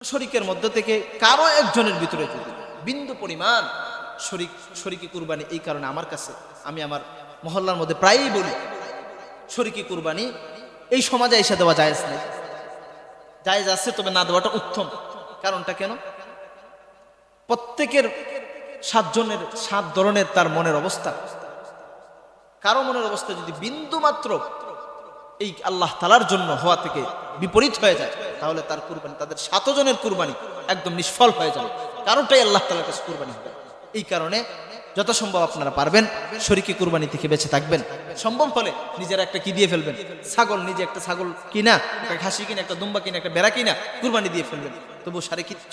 শরীকের মধ্য থেকে কারো একজনের ভিতরে যদি বিন্দু পরিমাণ শরীকি কুরবানি, এই কারণে আমার কাছে, আমি আমার মহল্লার মধ্যে প্রায়ই বলি, শরীকি কুরবানি এই সমাজে এসে দেওয়া জায়েজ নেই। জায়েজ আছে, তবে না দেওয়াটা উত্তম। কারণটা কেন? প্রত্যেকের সাতজনের সাত ধরনের তার মনের অবস্থা। কারো মনের অবস্থা যদি বিন্দু মাত্র এই আল্লাহ তাআলার জন্য হওয়া থেকে বিপরীত হয়ে যায়, তাহলে তার কুরবানি, তাদের 7 জনের কুরবানি একদম নিষ্ফল হয়ে যাবে। কারোটাই আল্লাহ তাআলার কাছে কুরবানি হবে। এই কারণে যথাসম্ভব আপনারা পারবেন শরীকি কুরবানি থেকে বেঁচে থাকবেন। সম্ভব হলে নিজেরা একটা কি দিয়ে ফেলবেন, ছাগল, নিজে একটা ছাগল কিনা, একটা খাসি কিনা, একটা দুম্বা কিনা, একটা বেড়া কিনা কুরবানি দিয়ে ফেলবেন। তবু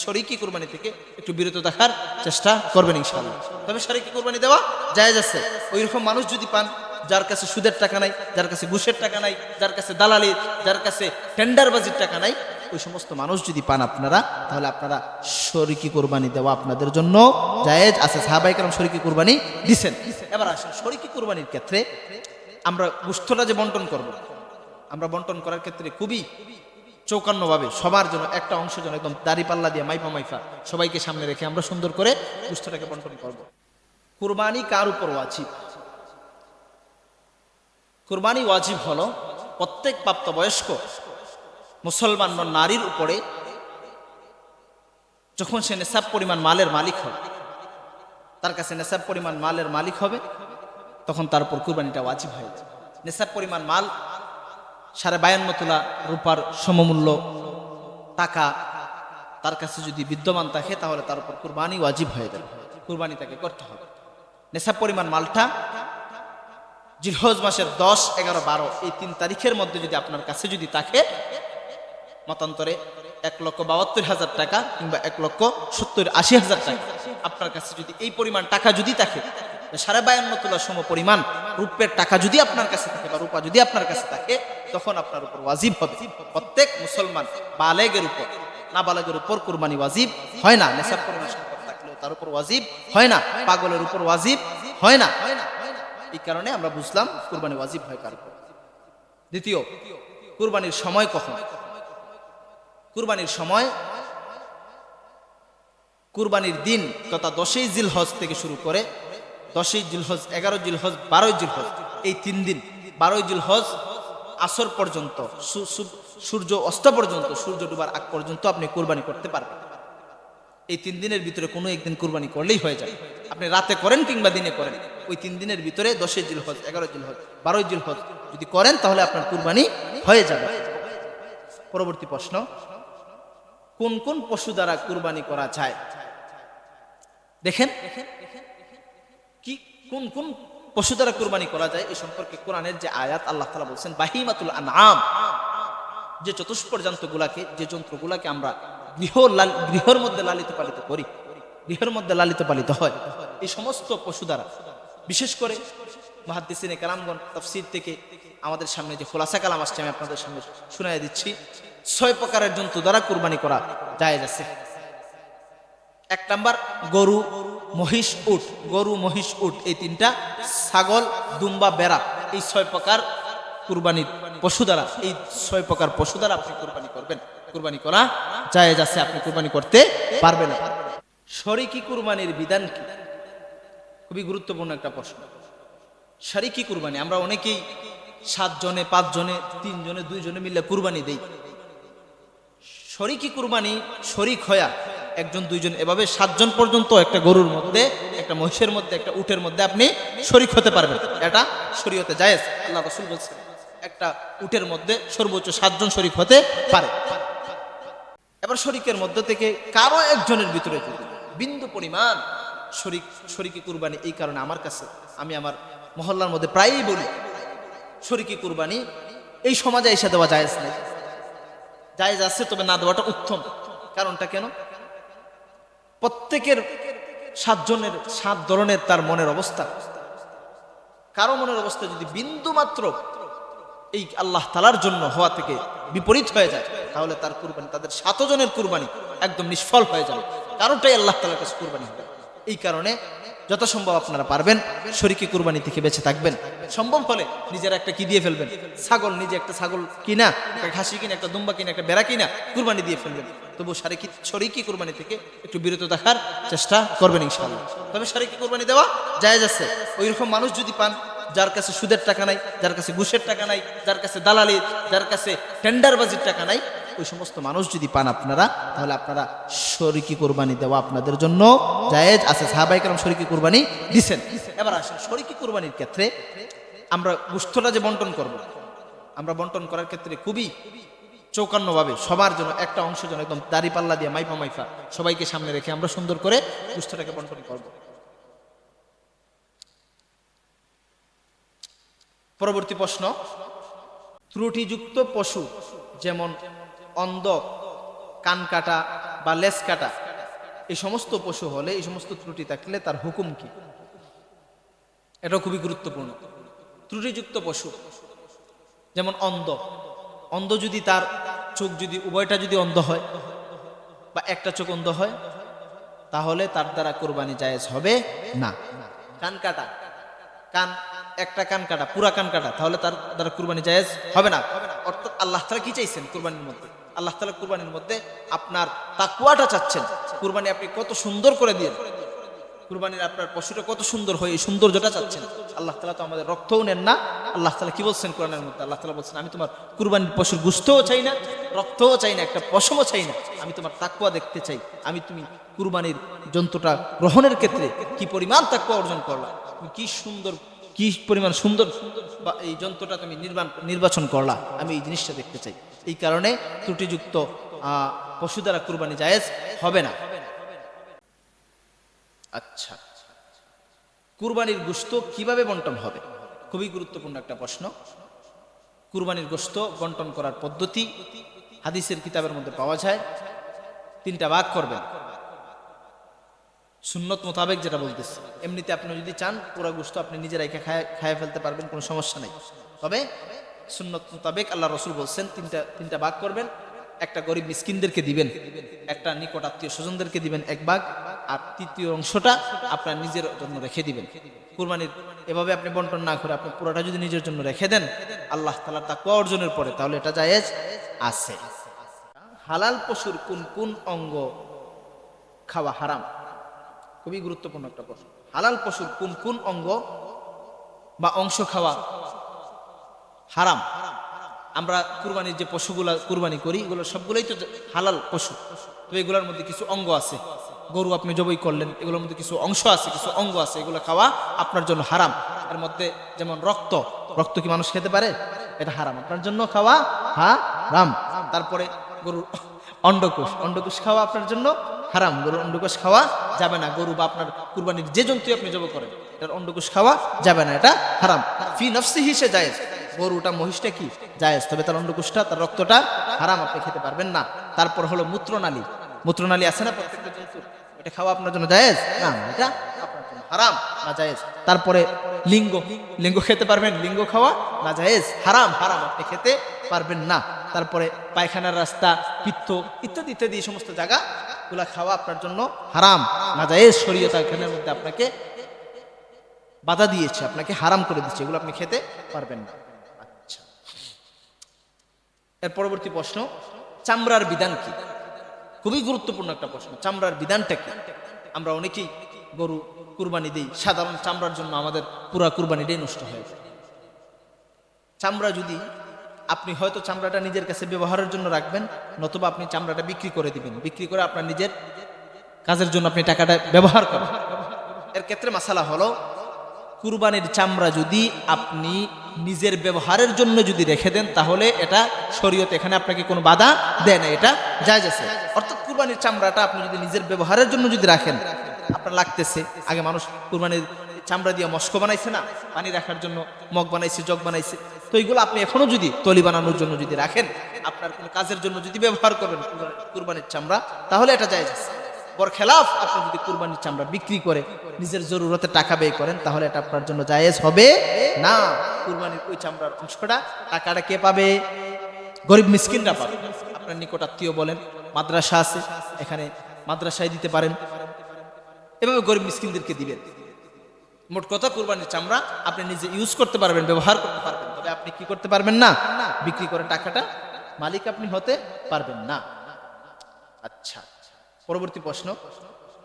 শরীকি কুরবানি থেকে একটু বিরত থাকার চেষ্টা করবেন ইনশাআল্লাহ। তবে শরীকি কুরবানি দেওয়া জায়েজ আছে। ওইরকম মানুষ যদি পান যার কাছে সুদের টাকা নাই, যার কাছে ঘুষের টাকা নাই, যার কাছে দালালি, যার কাছে টেন্ডারবাজির টাকা নাই, ওই সমস্ত মানুষ যদি পান আপনারা, তাহলে আপনারা শরীকি কুরবানি দেওয়া আপনাদের জন্য জায়েজ আছে। সাহাবায়ে কেরাম শরীকি কুরবানি দিবেন। এবার আসেন শরীকি কুরবানির ক্ষেত্রে আমরা গোশতটা যে বন্টন করব, আমরা বন্টন করার ক্ষেত্রে খুবই চৌকান্নভাবে সবার জন্য একটা অংশ যেন একদম দাড়ি পাল্লা দিয়ে মাইপা সবাইকে সামনে রেখে আমরা সুন্দর করে গোশতটাকে বন্টন করব। কুরবানি কার উপর ওয়াজিব? কুরবানি ওয়াজিব হলো প্রত্যেক প্রাপ্তবয়স্ক মুসলমান নারীর উপরে, যখন সে নেশাব পরিমাণ মালের মালিক হবে, তার কাছে নেশাব পরিমাণ মালের মালিক হবে, তখন তার উপর কুরবানিটা ওয়াজিব হয়ে যায়। নেশাব পরিমাণ মাল 52.5 তোলা রূপার সমমূল্য টাকা তার কাছে যদি বিদ্যমান থাকে, তাহলে তার উপর কুরবানি ওয়াজিব হয়ে যাবে। কুরবানি তাকে করতে হবে। নেশাব পরিমাণ মালটা জিলহজ মাসের 10, 11, 12 এই 3 তারিখের মধ্যে যদি আপনার কাছে যদি থাকে, মতান্তরে 1,72,000 টাকা কিংবা 1,70,80,000 টাকা আপনার কাছে যদি এই পরিমাণ টাকা যদি থাকে, 52.5 তোলা সম পরিমাণ রূপের টাকা যদি আপনার কাছে থাকে বা রূপা যদি আপনার কাছে থাকে, তখন আপনার উপর ওয়াজিব হবে। প্রত্যেক মুসলমান বালেগের উপর, না বালেগের উপর কুরবানি ওয়াজিব হয় না। নেশাব পরিমাণ সম্পদ থাকলেও তার উপর ওয়াজিব হয় না। পাগলের উপর ওয়াজিব হয় না। এই কারণে আমরা বুঝলাম কুরবানি ওয়াজিব হয় কার উপর। দ্বিতীয়, কুরবানির সময় কখন? কুরবানির সময় কুরবানির দিন তথা 10ই জিলহজ থেকে শুরু করে 10ই জিলহজ, 11 জিলহজ, 12 জিলহজ, এই 3 দিন, 12 জিলহজ আসর পর্যন্ত, সূর্য অস্ত পর্যন্ত, সূর্য ডুবার আগ পর্যন্ত আপনি কুরবানি করতে পারবেন। এই 3 দিনের ভিতরে কোনো একদিন কুরবানি করলেই হয়ে যায়। আপনি রাতে করেন কিংবা দিনে করেন, ওই 3 দিনের ভিতরে 10ই জিলহজ, 11 জিলহজ, 12 জিলহজ যদি করেন, তাহলে আপনার কুরবানি হয়ে যাবে। পরবর্তী প্রশ্ন, কোন কোন পশু দ্বারা কুরবানি করা যায়? দেখেন কি কোন কোন পশু দ্বারা কুরবানি করা যায় এই সম্পর্কে কোরআনের যে আয়াত, আল্লাহ তাআলা বলছেন বাহিমাতুল আনআম, যে চতুষ্পর্যান্ত গুলাকে, যে যন্ত্রগুলাকে আমরা গৃহের মধ্যে লালিত পালিত করি, গৃহের মধ্যে লালিত পালিত হয়, এই সমস্ত পশু দ্বারা, বিশেষ করে মুহাদ্দিসিনে কেরামগণ তাফসীর থেকে আমাদের সামনে যে খোলাসা কালাম আসছে, আমি আপনাদের সামনে শুনাইয়া দিচ্ছি। 6 প্রকারের জন্তু দ্বারা কুরবানি করা জায়েজ আছে। 1 নাম্বার গরু, মহিষ, উট। গরু, মহিষ, উট এই 3টা, ছাগল, দুম্বা, বেড়া, এই 6 প্রকার কুরবানির পশু দ্বারা, এই 6 প্রকার পশু দ্বারা আপনি কুরবানি করবেন। কুরবানি করা জায়েজ আছে, আপনি কুরবানি করতে পারবেন। শরীকি কুরবানির বিধান কি? খুবই গুরুত্বপূর্ণ একটা প্রশ্ন। শরীকি কুরবানি, আমরা অনেকেই 7 জনে, 5 জনে, 3 জনে, 2 জনে মিলে কুরবানি দেই। শরীকি কুরবানি, শরীক হয়া 1 জন, 2 জন, এভাবে 7 জন পর্যন্ত একটা গরুর মধ্যে, একটা মহিষের মধ্যে, একটা উটের মধ্যে আপনি শরীক হতে পারবেন। এটা শরীয়তে জায়েজ। আল্লাহ রাসূল বলেছেন একটা উটের মধ্যে সর্বোচ্চ 7 জন শরীক হতে পারে। এবার শরীকের মধ্য থেকে কারো একজনের ভিতরে যদি বিন্দু পরিমাণ শরীকি কুরবানি, এই কারণে আমার কাছে, আমি আমার মহল্লার মধ্যে প্রায়ই বলি, শরীকি কুরবানি এই সমাজে এসে দেওয়া জায়েজ নেই। জায়েজ আছে, তবে না দেওয়াটা উত্তম। কারণটা কেন? প্রত্যেকের 7 জনের 7 ধরনের তার মনের অবস্থা। কারো মনের অবস্থা যদি বিন্দু মাত্র এই আল্লাহ তাআলার জন্য হওয়া থেকে বিপরীত হয়ে যায়, তাহলে তার কুরবানি, তাদের 7 জনের কুরবানি একদম নিষ্ফল হয়ে যাবে। কারোটাই আল্লাহ তাআলার কাছে কুরবানি হবে। এই কারণে যথাসম্ভব আপনারা পারবেন শরীকি কুরবানি থেকে বেঁচে থাকবেন। সম্ভব হলে নিজেরা একটা কি দিয়ে ফেলবেন, ছাগল, নিজে একটা ছাগল কিনা, একটা খাসি কিনা, একটা দুম্বা কিনা, একটা বেড়া কিনা কুরবানি দিয়ে ফেলবেন। তবু শরীকি কুরবানি থেকে একটু বিরত থাকার চেষ্টা করবেন ইনশাআল্লাহ। তবে শরীকি কুরবানি দেওয়া জায়েজ আছে। ওইরকম মানুষ যদি পান যার কাছে সুদের টাকা নাই, যার কাছে ঘুষের টাকা নাই, যার কাছে দালালির, যার কাছে টেন্ডারবাজির টাকা নাই, ওই সমস্ত মানুষ যদি পান আপনারা, তাহলে আপনারা শরীকি কুরবানি দেওয়া আপনাদের জন্য জায়েজ আছে। সাহাবায়ে কেরাম শরীকি কুরবানি দিছেন। এবার আসেন শরীকি কুরবানির ক্ষেত্রে আমরা গোশতটা যে বন্টন করব, আমরা বন্টন করার ক্ষেত্রে খুবই চৌকান্নভাবে সবার জন্য একটা অংশ যেন একদম দাড়ি পাল্লা দিয়ে মাইফা সবাইকে সামনে রেখে আমরা সুন্দর করে গোশতটাকে বন্টন করব। পরবর্তী প্রশ্ন, ত্রুটিযুক্ত পশু যেমন অন্ধ, কান কাটা বা লেজ কাটা, এই সমস্ত পশু হলে, এই সমস্ত ত্রুটি থাকলে তার হুকুম কি? এটা খুবই গুরুত্বপূর্ণ। ত্রুটিযুক্ত পশু যেমন অন্ধ যদি তার চোখ যদি উভয়টা যদি অন্ধ হয় বা একটা চোখ অন্ধ হয়, তাহলে তার দ্বারা কুরবানি জায়েজ হবে না। কান কাটা, একটা কান কাটা, পুরা কান কাটা, তাহলে তার দ্বারা কুরবানি জায়েজ হবে না। অর্থাৎ আল্লাহ তাআলা কি চাইছেন কুরবানির মধ্যে? আল্লাহ তাআলা কুরবানির মধ্যে আপনার তাকওয়াটা চাচ্ছেন। কুরবানি আপনি কত সুন্দর করে দিন, কুরবানির আপনার পশুটা কত সুন্দর হয়, এই সৌন্দর্যটা চাচ্ছেন। আল্লাহ তাআলা তো আমাদের রক্তও নেন না। আল্লাহ তাআলা কি বলছেন কোরআনের মধ্যে? আল্লাহ তাআলা বলছেন, আমি তোমার কুরবানির পশুর গোশতও চাই না, রক্তও চাই না, একটা পশমও চাই না, আমি তোমার তাকওয়া দেখতে চাই। আমি তুমি কুরবানির জন্তুটা গ্রহণের ক্ষেত্রে কি পরিমাণ তাকওয়া অর্জন করলা, তুমি কি পরিমাণ সুন্দর বা এই যন্ত্রটা তুমি নির্বাচন করলা, আমি এই জিনিসটা দেখতে চাই। এই কারণে ত্রুটিযুক্ত পশু দ্বারা কুরবানি জায়েজ হবে না। আচ্ছা, কুরবানির গোশত কিভাবে বন্টন হবে? খুবই গুরুত্বপূর্ণ একটা প্রশ্ন। কুরবানির গোশত বন্টন করার পদ্ধতি হাদিসের কিতাবের মধ্যে পাওয়া যায়। 3টা ভাগ করবেন সুন্নত মোতাবেক, যেটা বলতেছে। এমনিতে আপনি যদি চান পুরো গোশত আপনি নিজে রেখে খায় ফেলতে পারবেন, কোনো সমস্যা নাই। তবে সুন্নত মোতাবেক আল্লাহ রাসূল বলছেন তিনটা ভাগ করবেন। একটা গরিব মিসকিনদেরকে দিবেন, একটা নিকট আত্মীয় স্বজনদেরকে দিবেন এক ভাগ, আর তৃতীয় অংশটা আপনার নিজের জন্য রেখে দিবেন। কুরবানির এভাবে আপনি বন্টন না করে আপনি পুরোটা যদি নিজের জন্য রেখে দেন আল্লাহ তাআলার তাকওয়া অর্জনের পরে, তাহলে এটা জায়েজ আছে। হালাল পশুর কোন কোন অঙ্গ খাওয়া হারাম? খুবই গুরুত্বপূর্ণ একটা প্রশ্ন। হালাল পশুর কোন কোন অঙ্গ বা অংশ খাওয়া হারাম? আমরা কুরবানির যে পশুগুলা কুরবানি করি এগুলো সবগুলোই তো হালাল পশু। তো এগুলোর মধ্যে কিছু অঙ্গ আছে, গরু আপনি জবাই করলেন, এগুলোর মধ্যে কিছু অংশ আছে, কিছু অঙ্গ আছে, এগুলো খাওয়া আপনার জন্য হারাম। এর মধ্যে যেমন রক্ত কি মানুষ খেতে পারে? এটা হারাম, আপনার জন্য খাওয়া হারাম। তারপরে গরুর অন্ডকোষ খাওয়া আপনার জন্য হারাম, গরুর অন্ডকোষ খাওয়া যাবে না। গরু বা আপনার কুরবানির যে জন্তু আপনি জবাই করেন এটার অন্ডকোষ খাওয়া যাবে না, এটা হারাম। ফি নফসিহি সে জায়েজ, গরুটা মহিষটা কি জায়েজ, তবে তার অন্ডকোষটা তার রক্তটা হারাম, আপনি খেতে পারবেন না। তারপর হলো মূত্রনালী আছে না প্রত্যেকটা জন্তুর, এটা খাওয়া আপনার জন্য জায়েজ না, এটা আপনার জন্য হারাম না জায়েজ। তারপরে লিঙ্গ খেতে পারবেন, লিঙ্গ খাওয়া না জায়েজ, হারাম, আপনি খেতে পারবেন না। তারপরে পায়খানার রাস্তা, পিত্ত ইত্যাদি ইত্যাদি এই সমস্ত জায়গা গুলা খাওয়া আপনার জন্য হারাম না জায়েজ। শরীয়ত এখানের মধ্যে আপনাকে বাধা দিয়েছে, আপনাকে হারাম করে দিচ্ছে, এগুলো আপনি খেতে পারবেন না। আচ্ছা, এর পরবর্তী প্রশ্ন, চামড়ার বিধান কি? খুবই গুরুত্বপূর্ণ একটা প্রশ্ন। চামড়ার বিধানটা কি? আমরা অনেকেই গরু কুরবানি দিই, সাধারণ চামড়ার জন্য আমাদের পুরা কুরবানিটাই নষ্ট হয়ে যায়। চামড়া যদি আপনি হয়তো চামড়াটা নিজের কাছে ব্যবহারের জন্য রাখবেন, নতুবা আপনি চামড়াটা বিক্রি করে দিবেন, বিক্রি করে আপনার নিজের কাজের জন্য আপনি টাকাটা ব্যবহার করেন। এর ক্ষেত্রে মাসালা হলো, কুরবানির চামড়া যদি আপনি নিজের ব্যবহারের জন্য যদি রেখে দেন তাহলে এটা শরীয়ত এখানে আপনাকে কোনো বাধা দেয় না, এটা জায়েজ আছে। অর্থাৎ কুরবানির চামড়াটা আপনি যদি নিজের ব্যবহারের জন্য যদি রাখেন, আপনার লাগতেছে, আগে মানুষ কুরবানির চামড়া দিয়ে মস্ক বানাইছে না, পানি রাখার জন্য মগ বানাইছে, জগ বানাইছে, তো এইগুলো আপনি এখনো যদি তলি বানানোর জন্য যদি রাখেন, আপনার কোনো কাজের জন্য যদি ব্যবহার করবেন কুরবানির চামড়া, তাহলে এটা জায়েজ আছে। বরখেলাফ আপনি যদি কুরবানির চামড়া বিক্রি করে নিজের জরুরতে টাকা ব্যয় করেন, তাহলে এটা আপনার জন্য জায়েজ হবে না। কুরবানির ওই চামড়ার অংশটা, টাকাটা কে পাবে? গরিব মিসকিনরা পাবে। আপনার নিকট আত্মীয় বলেন, মাদ্রাসা আছে, এখানে মাদ্রাসায় দিতে পারেন, এভাবে গরিব মিসকিনদেরকে দিবেন। মোট কথা, কুরবানির চামড়া আপনি নিজে ইউজ করতে পারবেন, ব্যবহার করতে পারবেন, তবে আপনি কি করতে পারবেন না? বিক্রি করে টাকাটা মালিক আপনি হতে পারবেন না। আচ্ছা, পরবর্তী প্রশ্ন,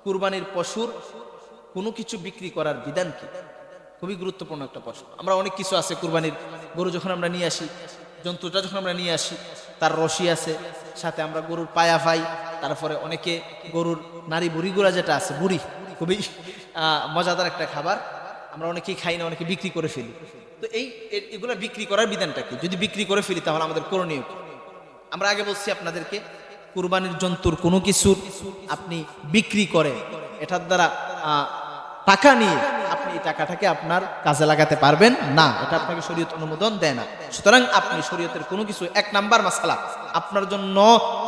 কুরবানির পশুর কোনো কিছু বিক্রি করার বিধান কি? খুবই গুরুত্বপূর্ণ একটা প্রশ্ন। আমরা অনেক কিছু আছে কুরবানির, গরু যখন আমরা নিয়ে আসি, জন্তুটা যখন আমরা নিয়ে আসি, তার রশি আছে, সাথে আমরা গরুর পায়া পাই, তারপরে অনেকে গরুর নারী বুড়িগুলা যেটা আছে, বুড়ি খুবই মজাদার একটা খাবার, আমরা অনেকেই খাই না, অনেকে বিক্রি করে ফেলি। তো এগুলা বিক্রি করার বিধানটা কি? যদি বিক্রি করে ফেলি তাহলে আমাদের করণীয় কি? আমরা আগে বলছি আপনাদেরকে, কুরবানির জন্তুর কোনো কিছুর আপনি বিক্রি করে এটার দ্বারা টাকা নিয়ে আপনি এই টাকাটাকে আপনার কাজে লাগাতে পারবেন না, এটা আপনাকে শরীয়ত অনুমোদন দেয় না। সুতরাং আপনি শরীয়তের কোনো কিছু, এক নাম্বার মাসালা, আপনার জন্য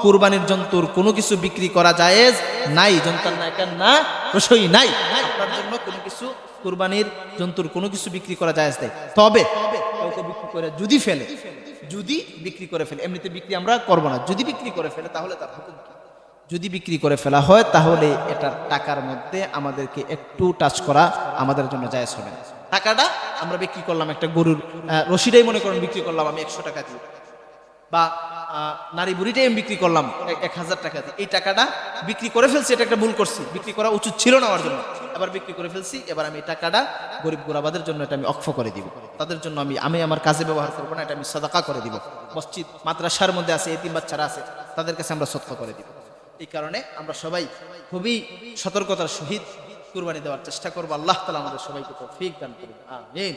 কুরবানির জন্তুর কোনো কিছু বিক্রি করা জায়েজ নাই, জন্তার না একার না রসই নাই, আপনার জন্য কোনো কিছু কুরবানির জন্তুর কোনো কিছু বিক্রি করা জায়েজ নেই। তবে কাউকে বিক্রি করে যদি ফেলে, যদি বিক্রি করে ফেলে, এমনিতে বিক্রি আমরা করব না, যদি বিক্রি করে ফেলে তাহলে তার হুকুম কি? যদি বিক্রি করে ফেলা হয় তাহলে এটার টাকার মধ্যে আমাদেরকে একটু টাচ করা আমাদের জন্য জায়েজ হবে না। টাকাটা আমরা বিক্রি করলাম, একটা গরুর রশিটাই মনে করেন বিক্রি করলাম আমি 100 টাকা দিয়ে, বা নারী বুড়িটাই আমি বিক্রি করলাম 1000 টাকা দিয়ে, এই টাকাটা বিক্রি করে ফেলছি, এটা একটা ভুল করছি, বিক্রি করা উচিত ছিল না আমার জন্য, এবার বিক্রি করে ফেলছি, এবার আমি এই টাকাটা গরিব গোরাবাদের জন্য এটা আমি অক্ষ করে দিব, তাদের জন্য আমি আমার কাজে ব্যবহার করবো না, এটা আমি সাদাকা করে দিব, মসজিদ মাদ্রাসার মধ্যে আছে এতিম বাচ্চারা আছে তাদের কাছে আমরা সদকা করে দিব। এই কারণে আমরা সবাই খুবই সতর্কতার সহিত কুরবানি দেওয়ার চেষ্টা করবো। আল্লাহ তাআলা আমাদের সবাইকে তৌফিক দান করুন, আমিন।